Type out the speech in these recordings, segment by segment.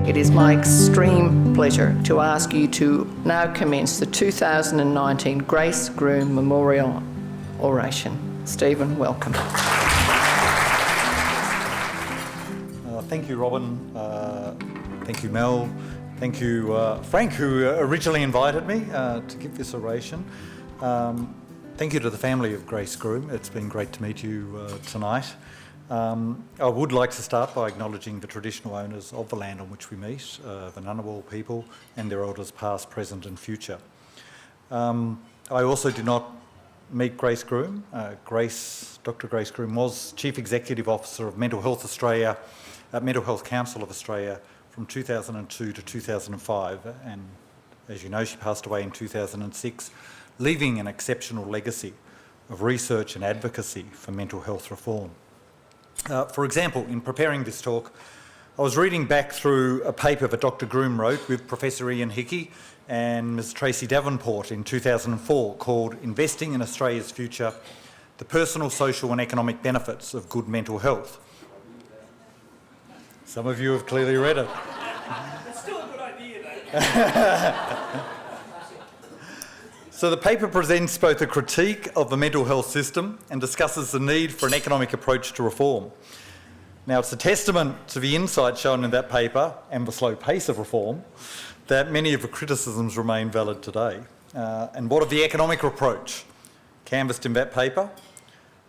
It is my extreme pleasure to ask you to now commence the 2019 Grace Groom Memorial Oration. Stephen, welcome. Thank you, Robin. Thank you, Mel. Thank you, Frank, who originally invited me to give this oration. Thank you to the family of Grace Groom. It's been great to meet you tonight. I would like to start by acknowledging the traditional owners of the land on which we meet, the Ngunnawal people and their elders past, present and future. I also did not meet Grace Groom. Dr Grace Groom was Chief Executive Officer of Mental Health Australia, Mental Health Council of Australia from 2002 to 2005, and as you know, she passed away in 2006, leaving an exceptional legacy of research and advocacy for mental health reform. For example, in preparing this talk, I was reading back through a paper that Dr Groom wrote with Professor Ian Hickey and Ms Tracy Davenport in 2004 called Investing in Australia's Future, the Personal, Social and Economic Benefits of Good Mental Health. Some of you have clearly read it. It's still a good idea, though. So the paper presents both a critique of the mental health system and discusses the need for an economic approach to reform. Now, it's a testament to the insight shown in that paper and the slow pace of reform that many of the criticisms remain valid today. And what of the economic approach canvassed in that paper?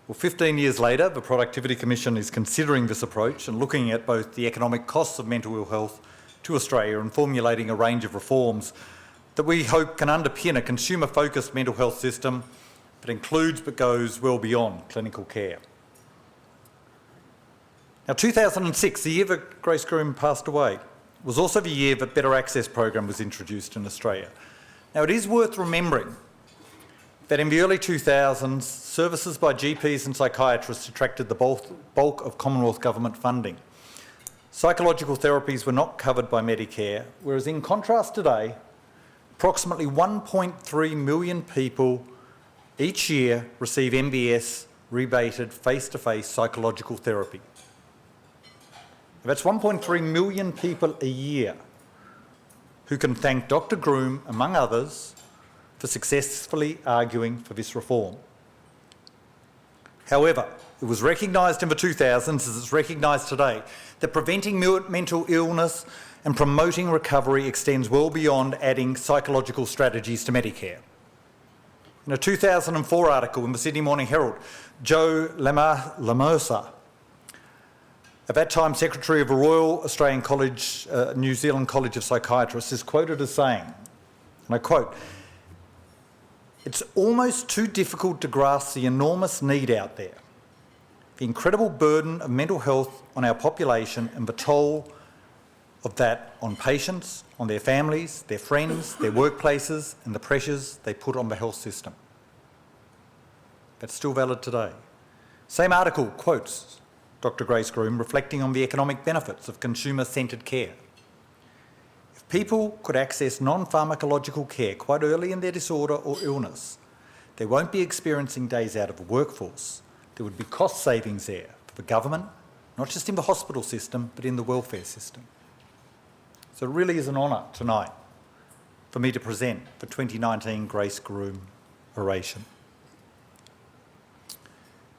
Well, 15 years later, the Productivity Commission is considering this approach and looking at both the economic costs of mental ill health to Australia and formulating a range of reforms that we hope can underpin a consumer-focused mental health system that includes but goes well beyond clinical care. Now, 2006, the year that Grace Groom passed away, was also the year that Better Access program was introduced in Australia. Now, it is worth remembering that in the early 2000s, services by GPs and psychiatrists attracted the bulk of Commonwealth government funding. Psychological therapies were not covered by Medicare, whereas in contrast today, approximately 1.3 million people each year receive MBS rebated face-to-face psychological therapy. That's 1.3 million people a year who can thank Dr Groom, among others, for successfully arguing for this reform. However, it was recognised in the 2000s, as it's recognised today, that preventing mental illness and promoting recovery extends well beyond adding psychological strategies to Medicare. In a 2004 article in the Sydney Morning Herald, Joe Lamersa, at that time Secretary of the Royal Australian College, New Zealand College of Psychiatrists, is quoted as saying, and I quote, "It's almost too difficult to grasp the enormous need out there, the incredible burden of mental health on our population and the toll of that on patients, on their families, their friends, their workplaces and the pressures they put on the health system." That's still valid today. Same article quotes Dr Grace Groom reflecting on the economic benefits of consumer-centred care. If people could access non-pharmacological care quite early in their disorder or illness, they won't be experiencing days out of the workforce. There would be cost savings there for the government, not just in the hospital system, but in the welfare system. So it really is an honour tonight for me to present the 2019 Grace Groom Oration.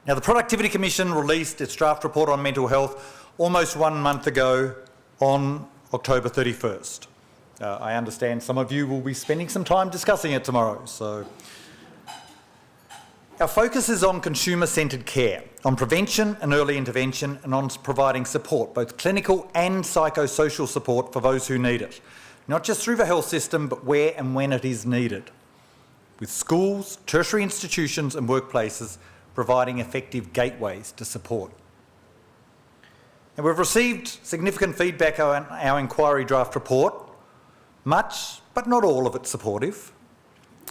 Now, the Productivity Commission released its draft report on mental health almost 1 month ago on October 31st. I understand some of you will be spending some time discussing it tomorrow. So our focus is on consumer-centred care, on prevention and early intervention, and on providing support, both clinical and psychosocial support for those who need it, not just through the health system, but where and when it is needed, with schools, tertiary institutions and workplaces providing effective gateways to support. And we've received significant feedback on our inquiry draft report, much, but not all of it supportive.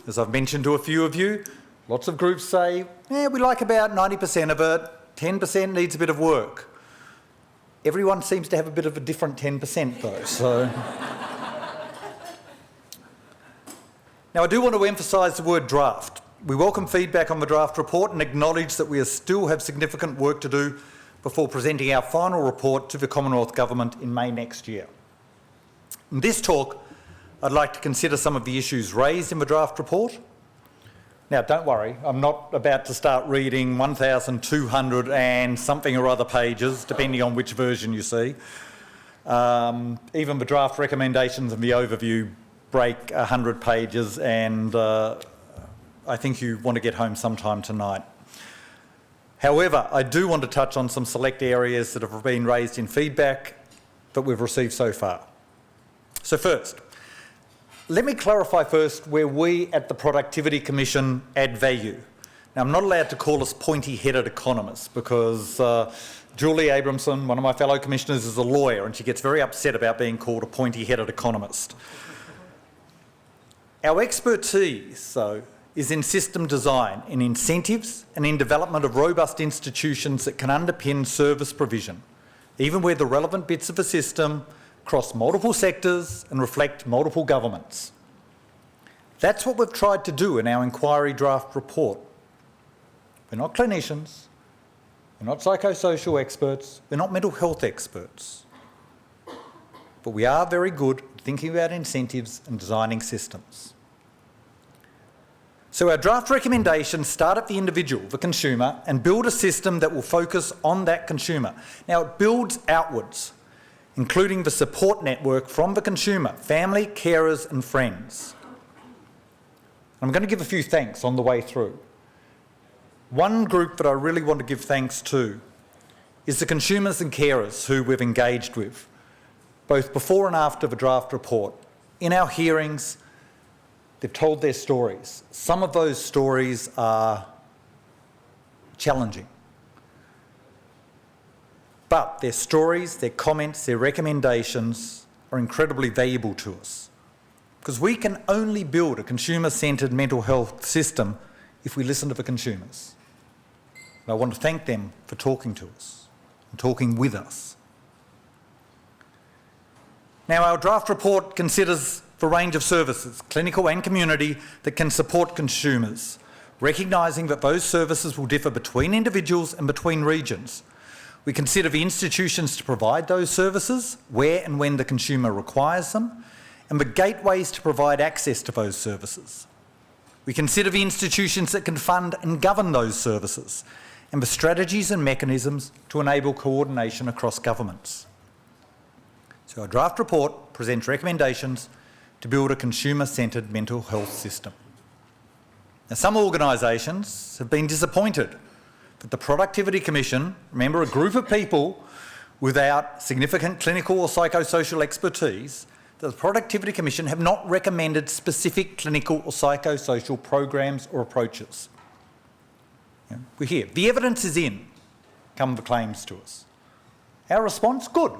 As I've mentioned to a few of you, lots of groups say, we like about 90% of it, 10% needs a bit of work. Everyone seems to have a bit of a different 10% though, so. Now, I do want to emphasise the word draft. We welcome feedback on the draft report and acknowledge that we still have significant work to do before presenting our final report to the Commonwealth Government in May next year. In this talk, I'd like to consider some of the issues raised in the draft report. Now, don't worry, I'm not about to start reading 1,200 and something or other pages, depending on which version you see. Even the draft recommendations and the overview break 100 pages, and I think you want to get home sometime tonight. However, I do want to touch on some select areas that have been raised in feedback that we've received so far. So first, let me clarify first where we at the Productivity Commission add value. Now, I'm not allowed to call us pointy-headed economists because Julie Abramson, one of my fellow commissioners, is a lawyer and she gets very upset about being called a pointy-headed economist. Our expertise, though, is in system design, in incentives and in development of robust institutions that can underpin service provision, even where the relevant bits of the system cross multiple sectors and reflect multiple governments. That's what we've tried to do in our inquiry draft report. We're not clinicians, we're not psychosocial experts, we're not mental health experts, but we are very good at thinking about incentives and designing systems. So our draft recommendations start at the individual, the consumer, and build a system that will focus on that consumer. Now, it builds outwards, including the support network from the consumer, family, carers and friends. I'm going to give a few thanks on the way through. One group that I really want to give thanks to is the consumers and carers who we've engaged with, both before and after the draft report. In our hearings, they've told their stories. Some of those stories are challenging. But their stories, their comments, their recommendations are incredibly valuable to us because we can only build a consumer-centred mental health system if we listen to the consumers. And I want to thank them for talking to us and talking with us. Now, our draft report considers the range of services, clinical and community, that can support consumers, recognising that those services will differ between individuals and between regions. We consider the institutions to provide those services, where and when the consumer requires them, and the gateways to provide access to those services. We consider the institutions that can fund and govern those services, and the strategies and mechanisms to enable coordination across governments. So our draft report presents recommendations to build a consumer-centred mental health system. Now, some organisations have been disappointed that the Productivity Commission, remember a group of people without significant clinical or psychosocial expertise, that the Productivity Commission have not recommended specific clinical or psychosocial programs or approaches. We're here. The evidence is in, come the claims to us. Our response, good.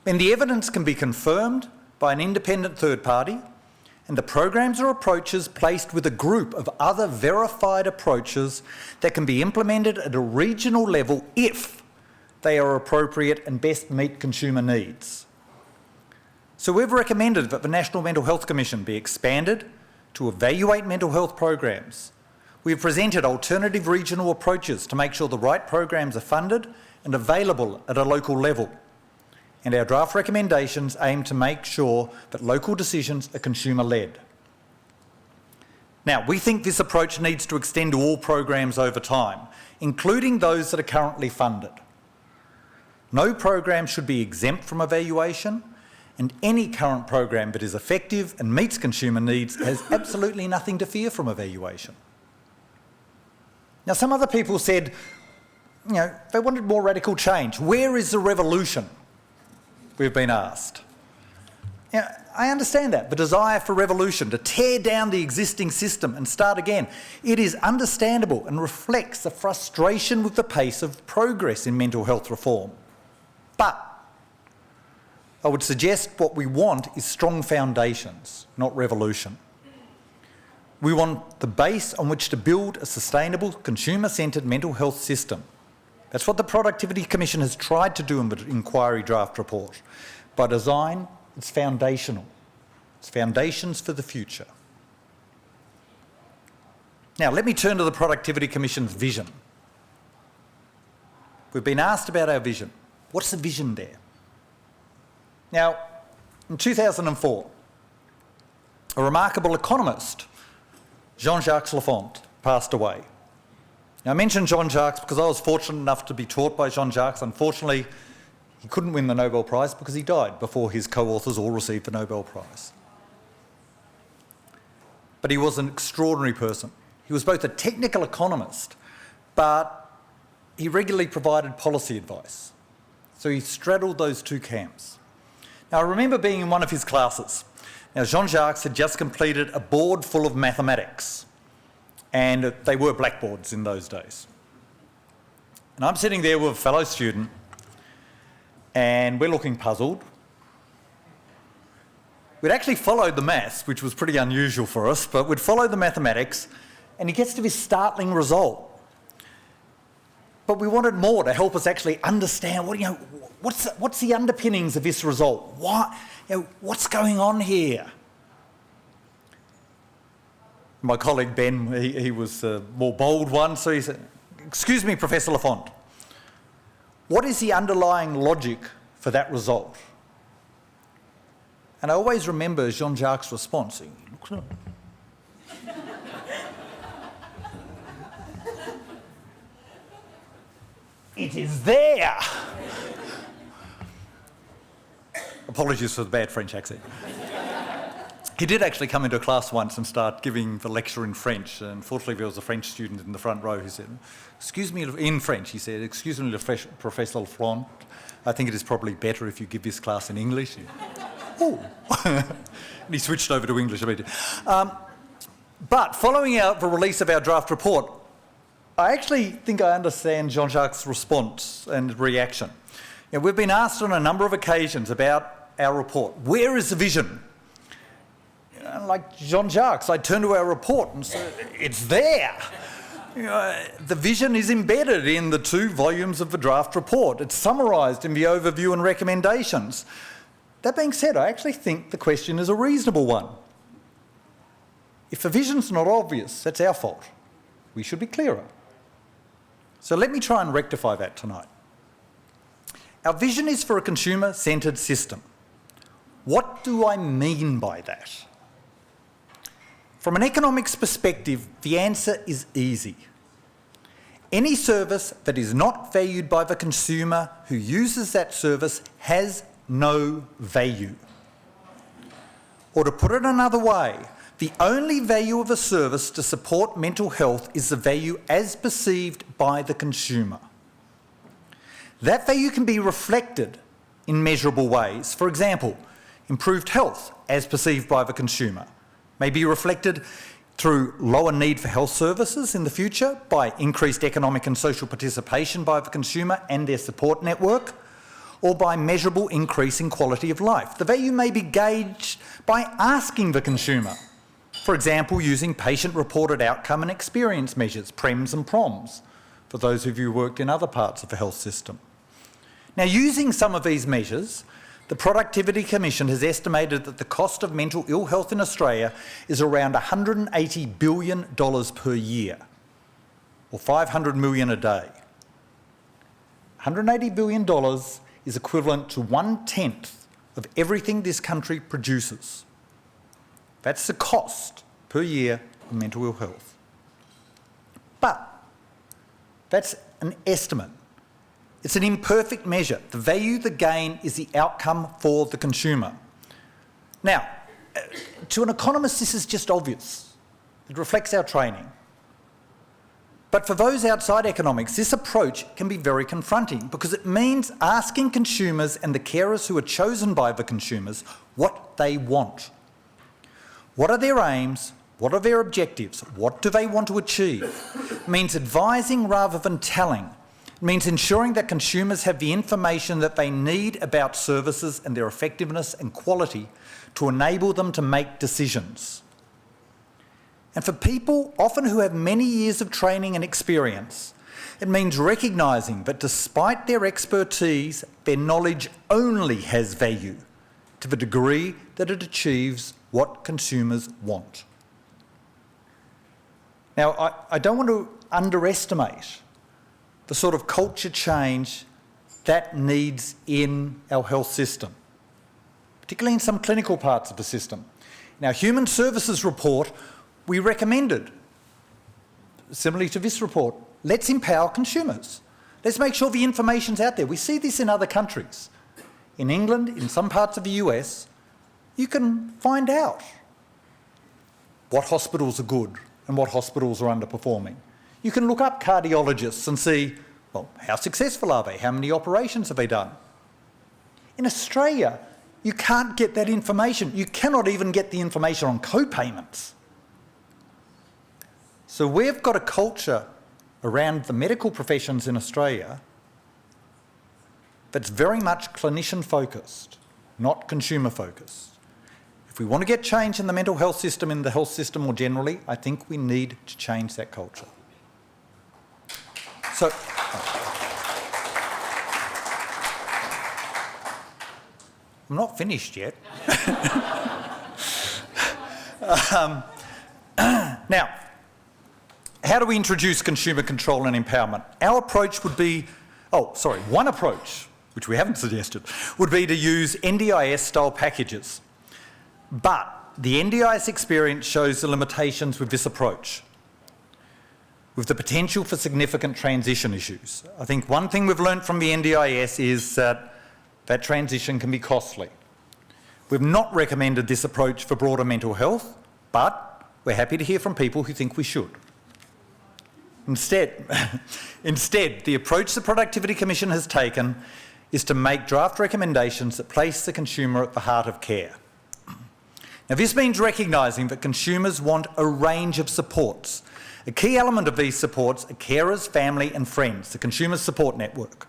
And the evidence can be confirmed by an independent third party, and the programs or approaches placed with a group of other verified approaches that can be implemented at a regional level if they are appropriate and best meet consumer needs. So we've recommended that the National Mental Health Commission be expanded to evaluate mental health programs. We've presented alternative regional approaches to make sure the right programs are funded and available at a local level. And our draft recommendations aim to make sure that local decisions are consumer-led. Now, we think this approach needs to extend to all programs over time, including those that are currently funded. No program should be exempt from evaluation, and any current program that is effective and meets consumer needs has absolutely nothing to fear from evaluation. Now, some other people said, they wanted more radical change. Where is the revolution? We've been asked. I understand that, the desire for revolution, to tear down the existing system and start again. It is understandable and reflects the frustration with the pace of progress in mental health reform. But I would suggest what we want is strong foundations, not revolution. We want the base on which to build a sustainable, consumer-centred mental health system. That's what the Productivity Commission has tried to do in the inquiry draft report. By design, it's foundational. It's foundations for the future. Now, let me turn to the Productivity Commission's vision. we've been asked about our vision. What's the vision there? Now, in 2004, a remarkable economist, Jean-Jacques Lafont, passed away. Now, I mention Jean-Jacques because I was fortunate enough to be taught by Jean-Jacques. Unfortunately, he couldn't win the Nobel Prize because he died before his co-authors all received the Nobel Prize. But he was an extraordinary person. He was both a technical economist, but he regularly provided policy advice. So he straddled those two camps. Now, I remember being in one of his classes. Now, Jean-Jacques had just completed a board full of mathematics, and they were blackboards in those days. And I'm sitting there with a fellow student, and we're looking puzzled. We'd actually followed the maths, which was pretty unusual for us, but we'd followed the mathematics, and he gets to this startling result. But we wanted more to help us actually understand what's the underpinnings of this result? What's going on here? My colleague Ben, he was a more bold one, so he said, "Excuse me, Professor Lafont, what is the underlying logic for that result?" And I always remember Jean-Jacques' response. He looks at it. It is there. Apologies for the bad French accent. He did actually come into a class once and start giving the lecture in French. And fortunately, there was a French student in the front row who said, "Excuse me," in French, he said, "Excuse me, Professor Lafont, I think it is probably better if you give this class in English." Oh. And he switched over to English immediately. But following out the release of our draft report, I actually think I understand Jean-Jacques' response and reaction. We've been asked on a number of occasions about our report. Where is the vision? Like Jean-Jacques, I turned to our report and said, it's there. The vision is embedded in the 2 volumes of the draft report. It's summarised in the overview and recommendations. That being said, I actually think the question is a reasonable one. If the vision's not obvious, that's our fault. We should be clearer. So let me try and rectify that tonight. Our vision is for a consumer-centred system. What do I mean by that? From an economics perspective, the answer is easy. Any service that is not valued by the consumer who uses that service has no value. Or to put it another way, the only value of a service to support mental health is the value as perceived by the consumer. That value can be reflected in measurable ways. For example, improved health as perceived by the consumer may be reflected through lower need for health services in the future, by increased economic and social participation by the consumer and their support network, or by measurable increase in quality of life. The value may be gauged by asking the consumer, for example, using patient-reported outcome and experience measures, PREMs and PROMs, for those of you who worked in other parts of the health system. Now, using some of these measures, the Productivity Commission has estimated that the cost of mental ill health in Australia is around $180 billion per year, or $500 million a day. $180 billion is equivalent to 1/10 of everything this country produces. That's the cost per year of mental ill health. But that's an estimate. It's an imperfect measure. The value, the gain, is the outcome for the consumer. Now, to an economist, this is just obvious. It reflects our training. But for those outside economics, this approach can be very confronting because it means asking consumers and the carers who are chosen by the consumers what they want. What are their aims? What are their objectives? What do they want to achieve? It means advising rather than telling. It means ensuring that consumers have the information that they need about services and their effectiveness and quality to enable them to make decisions. And for people often who have many years of training and experience, it means recognising that despite their expertise, their knowledge only has value to the degree that it achieves what consumers want. Now, I don't want to underestimate the sort of culture change that needs in our health system, particularly in some clinical parts of the system. In our Human Services report, we recommended, similarly to this report, let's empower consumers. Let's make sure the information's out there. We see this in other countries. In England, in some parts of the US, you can find out what hospitals are good and what hospitals are underperforming. You can look up cardiologists and see, well, how successful are they? How many operations have they done? In Australia, you can't get that information. You cannot even get the information on co-payments. So we've got a culture around the medical professions in Australia that's very much clinician-focused, not consumer-focused. If we want to get change in the mental health system, in the health system more generally, I think we need to change that culture. So, I'm not finished yet. Now, how do we introduce consumer control and empowerment? Our approach would be, one approach, which we haven't suggested, would be to use NDIS-style packages. But the NDIS experience shows the limitations with this approach, with the potential for significant transition issues. I think one thing we've learnt from the NDIS is that transition can be costly. We've not recommended this approach for broader mental health, but we're happy to hear from people who think we should. Instead, the approach the Productivity Commission has taken is to make draft recommendations that place the consumer at the heart of care. Now, this means recognising that consumers want a range of supports. A key element of these supports are carers, family and friends, the consumer support network.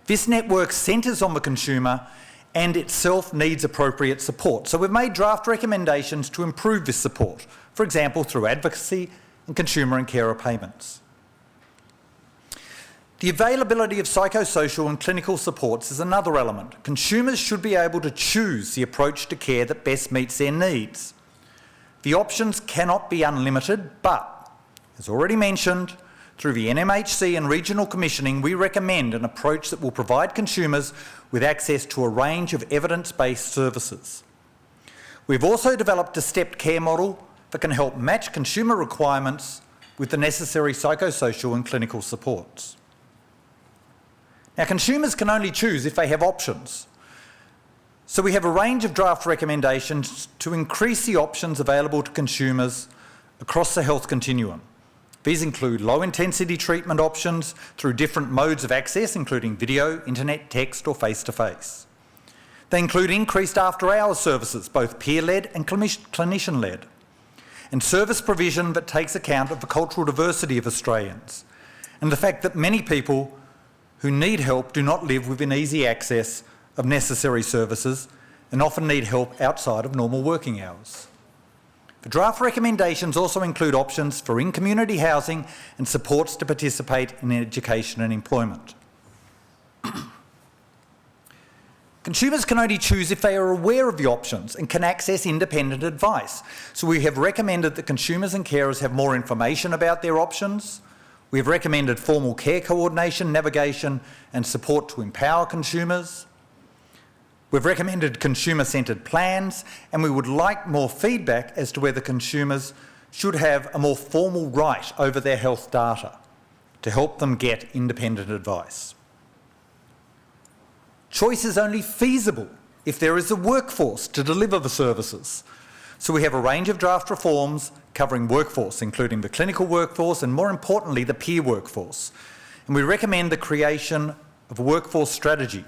This network centres on the consumer and itself needs appropriate support. So we've made draft recommendations to improve this support, for example, through advocacy and consumer and carer payments. The availability of psychosocial and clinical supports is another element. Consumers should be able to choose the approach to care that best meets their needs. The options cannot be unlimited, but, as already mentioned, through the NMHC and regional commissioning, we recommend an approach that will provide consumers with access to a range of evidence-based services. We've also developed a stepped care model that can help match consumer requirements with the necessary psychosocial and clinical supports. Now, consumers can only choose if they have options. So we have a range of draft recommendations to increase the options available to consumers across the health continuum. These include low-intensity treatment options through different modes of access, including video, internet, text or face-to-face. They include increased after-hours services, both peer-led and clinician-led, and service provision that takes account of the cultural diversity of Australians and the fact that many people who need help do not live within easy access of necessary services and often need help outside of normal working hours. The draft recommendations also include options for in-community housing and supports to participate in education and employment. Consumers can only choose if they are aware of the options and can access independent advice. So we have recommended that consumers and carers have more information about their options. We have recommended formal care coordination, navigation and support to empower consumers. We've recommended consumer-centred plans, and we would like more feedback as to whether consumers should have a more formal right over their health data to help them get independent advice. Choice is only feasible if there is a workforce to deliver the services. So we have a range of draft reforms covering workforce, including the clinical workforce and, more importantly, the peer workforce. And we recommend the creation of a workforce strategy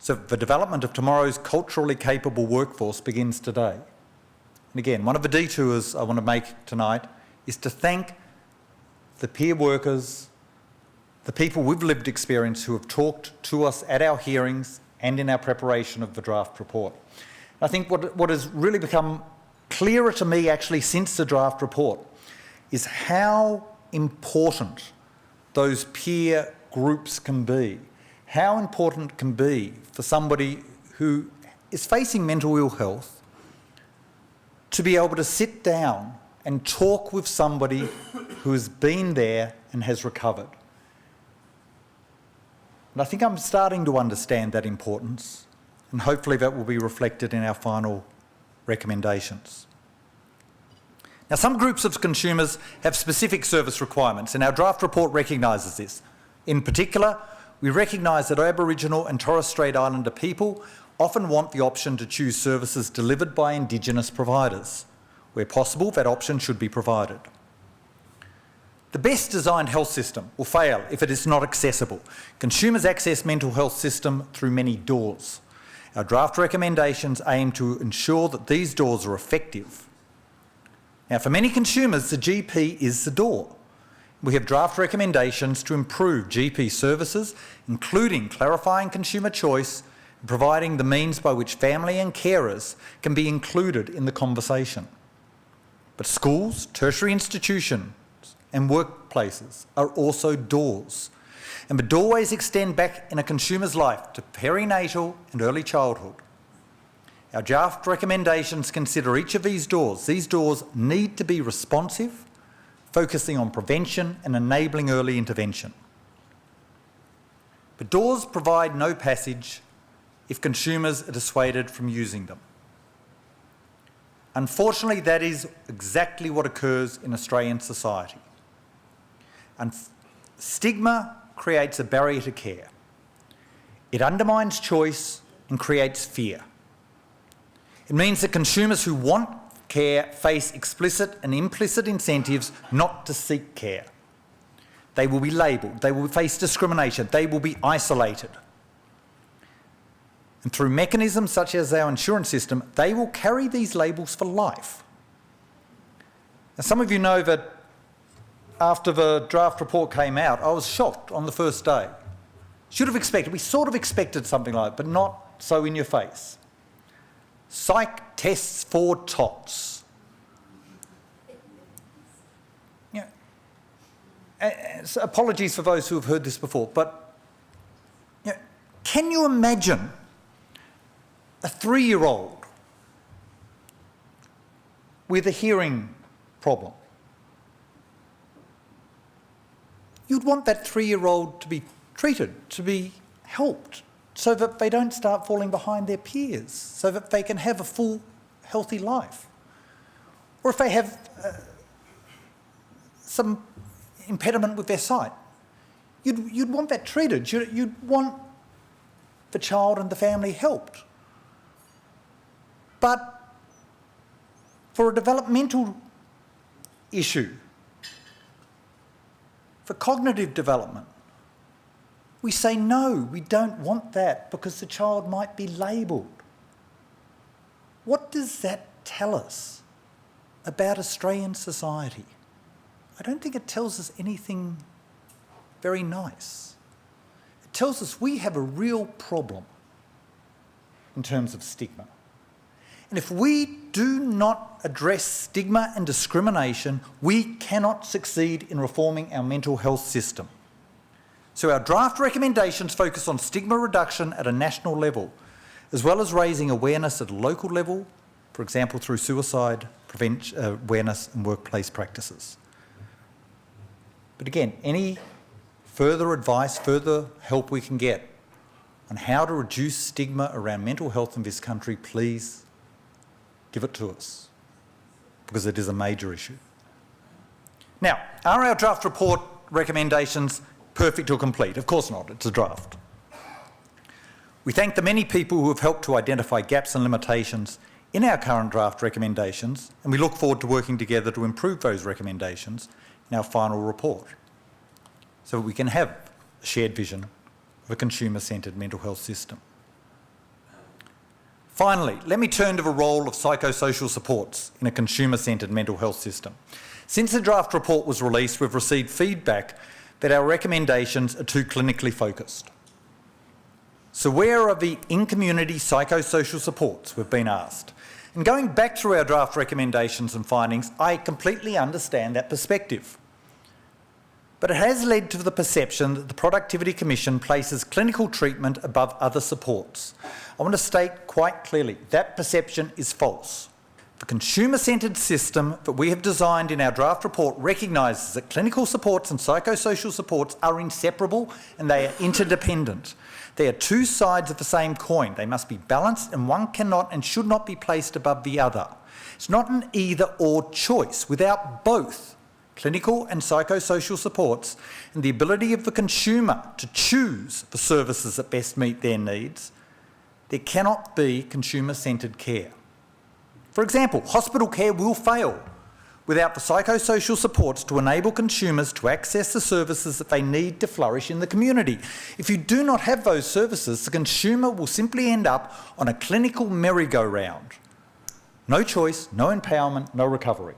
so the development of tomorrow's culturally capable workforce begins today. And again, one of the detours I want to make tonight is to thank the peer workers, the people with lived experience who have talked to us at our hearings and in our preparation of the draft report. I think what has really become clearer to me actually since the draft report is how important those peer groups can be, how important it can be for somebody who is facing mental ill health to be able to sit down and talk with somebody who has been there and has recovered. And I think I'm starting to understand that importance, and hopefully that will be reflected in our final recommendations. Now, some groups of consumers have specific service requirements, and our draft report recognises this. In particular, we recognise that Aboriginal and Torres Strait Islander people often want the option to choose services delivered by Indigenous providers. Where possible, that option should be provided. The best designed health system will fail if it is not accessible. Consumers access mental health system through many doors. Our draft recommendations aim to ensure that these doors are effective. Now, for many consumers, the GP is the door. We have draft recommendations to improve GP services, including clarifying consumer choice and providing the means by which family and carers can be included in the conversation. But schools, tertiary institutions and workplaces are also doors. And the doorways extend back in a consumer's life to perinatal and early childhood. Our draft recommendations consider each of these doors. These doors need to be responsive, focusing on prevention and enabling early intervention. But doors provide no passage if consumers are dissuaded from using them. Unfortunately, that is exactly what occurs in Australian society. And stigma creates a barrier to care. It undermines choice and creates fear. It means that consumers who want care face explicit and implicit incentives not to seek care. They will be labelled, they will face discrimination, they will be isolated. And through mechanisms such as our insurance system, they will carry these labels for life. Now, some of you know that after the draft report came out, I was shocked on the first day. Should have expected, we sort of expected something like it, but not so in your face. Psych tests for tots. You know, so apologies for those who have heard this before, but you know, can you imagine a 3-year-old with a hearing problem? You'd want that 3-year-old to be treated, to be helped, so that they don't start falling behind their peers, so that they can have a full, healthy life. Or if they have some impediment with their sight, you'd want that treated. You'd want the child and the family helped. But for a developmental issue, for cognitive development, we say no, we don't want that because the child might be labelled. What does that tell us about Australian society? I don't think it tells us anything very nice. It tells us we have a real problem in terms of stigma. And if we do not address stigma and discrimination, we cannot succeed in reforming our mental health system. So our draft recommendations focus on stigma reduction at a national level, as well as raising awareness at a local level, for example, through suicide prevention, awareness and workplace practices. But again, any further advice, further help we can get on how to reduce stigma around mental health in this country, please give it to us, because it is a major issue. Now, are our draft report recommendations perfect or complete? Of course not, it's a draft. We thank the many people who have helped to identify gaps and limitations in our current draft recommendations, and we look forward to working together to improve those recommendations in our final report, so that we can have a shared vision of a consumer-centred mental health system. Finally, let me turn to the role of psychosocial supports in a consumer-centred mental health system. Since the draft report was released, we've received feedback that our recommendations are too clinically focused. So where are the in-community psychosocial supports, we've been asked. And going back through our draft recommendations and findings, I completely understand that perspective. But it has led to the perception that the Productivity Commission places clinical treatment above other supports. I want to state quite clearly that perception is false. The consumer-centred system that we have designed in our draft report recognises that clinical supports and psychosocial supports are inseparable and they are interdependent. They are two sides of the same coin. They must be balanced and one cannot and should not be placed above the other. It's not an either-or choice. Without both clinical and psychosocial supports and the ability of the consumer to choose the services that best meet their needs, there cannot be consumer-centred care. For example, hospital care will fail without the psychosocial supports to enable consumers to access the services that they need to flourish in the community. If you do not have those services, the consumer will simply end up on a clinical merry-go-round. No choice, no empowerment, no recovery.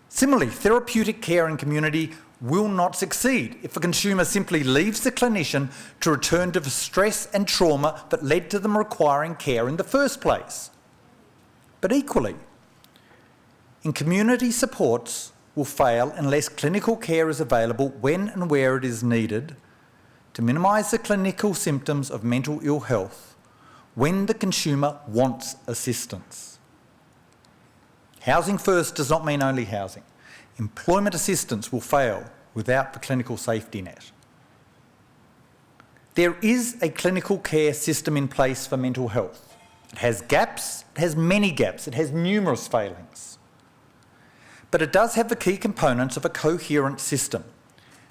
Similarly, therapeutic care and community will not succeed if a consumer simply leaves the clinician to return to the stress and trauma that led to them requiring care in the first place. But equally, in community supports will fail unless clinical care is available when and where it is needed to minimise the clinical symptoms of mental ill health when the consumer wants assistance. Housing first does not mean only housing. Employment assistance will fail without the clinical safety net. There is a clinical care system in place for mental health. It has gaps, it has many gaps, it has numerous failings. But it does have the key components of a coherent system.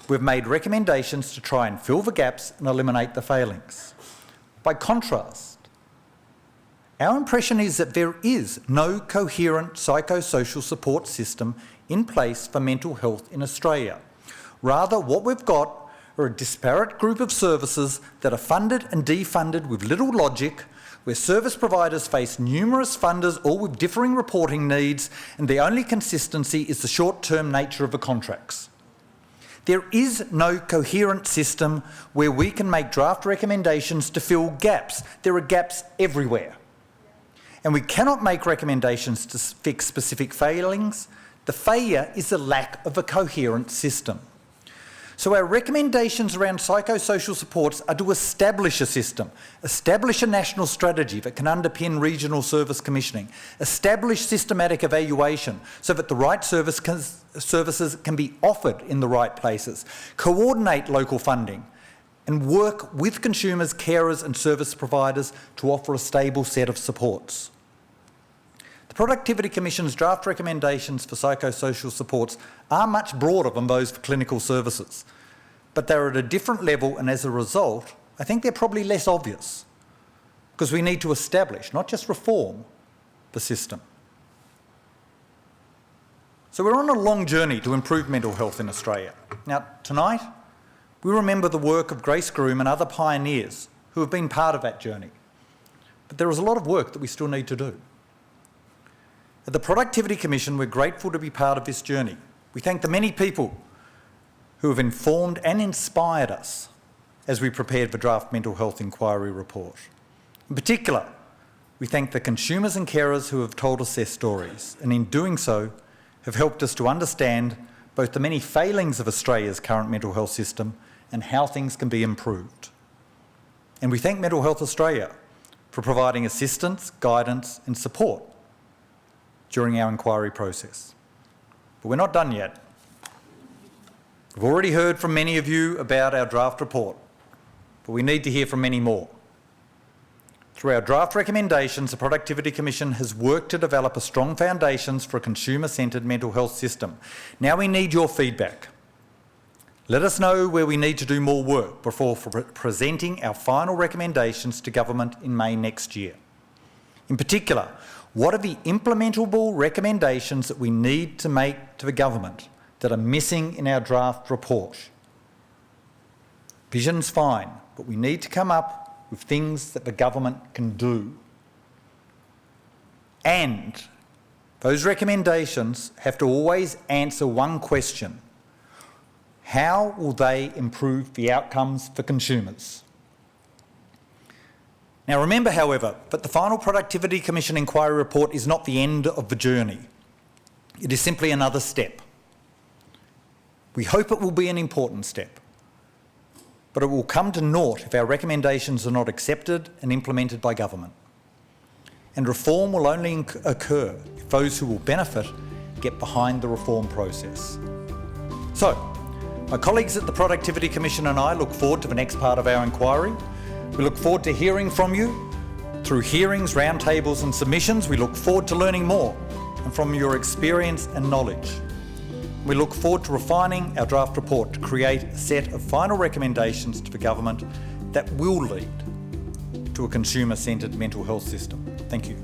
We've made recommendations to try and fill the gaps and eliminate the failings. By contrast, our impression is that there is no coherent psychosocial support system in place for mental health in Australia. Rather, what we've got are a disparate group of services that are funded and defunded with little logic, where service providers face numerous funders, all with differing reporting needs, and the only consistency is the short-term nature of the contracts. There is no coherent system where we can make draft recommendations to fill gaps. There are gaps everywhere. And we cannot make recommendations to fix specific failings. The failure is the lack of a coherent system. So our recommendations around psychosocial supports are to establish a system, establish a national strategy that can underpin regional service commissioning, establish systematic evaluation so that the right services can be offered in the right places, coordinate local funding, and work with consumers, carers and service providers to offer a stable set of supports. The Productivity Commission's draft recommendations for psychosocial supports are much broader than those for clinical services, but they're at a different level, and as a result, I think they're probably less obvious because we need to establish, not just reform, the system. So we're on a long journey to improve mental health in Australia. Now, tonight, we remember the work of Grace Groom and other pioneers who have been part of that journey. But there is a lot of work that we still need to do. At the Productivity Commission, we're grateful to be part of this journey. We thank the many people who have informed and inspired us as we prepared the draft mental health inquiry report. In particular, we thank the consumers and carers who have told us their stories, and in doing so, have helped us to understand both the many failings of Australia's current mental health system and how things can be improved. And we thank Mental Health Australia for providing assistance, guidance and support during our inquiry process. But we're not done yet. We've already heard from many of you about our draft report, but we need to hear from many more. Through our draft recommendations, the Productivity Commission has worked to develop a strong foundations for a consumer-centred mental health system. Now we need your feedback. Let us know where we need to do more work before presenting our final recommendations to government in May next year. In particular, what are the implementable recommendations that we need to make to the government that are missing in our draft report? Vision's fine, but we need to come up with things that the government can do. And those recommendations have to always answer one question: how will they improve the outcomes for consumers? Now remember, however, that the final Productivity Commission inquiry report is not the end of the journey. It is simply another step. We hope it will be an important step, but it will come to naught if our recommendations are not accepted and implemented by government. and reform will only occur if those who will benefit get behind the reform process. So, my colleagues at the Productivity Commission and I look forward to the next part of our inquiry. We look forward to hearing from you through hearings, roundtables and submissions. We look forward to learning more and from your experience and knowledge. We look forward to refining our draft report to create a set of final recommendations to the government that will lead to a consumer-centred mental health system. Thank you.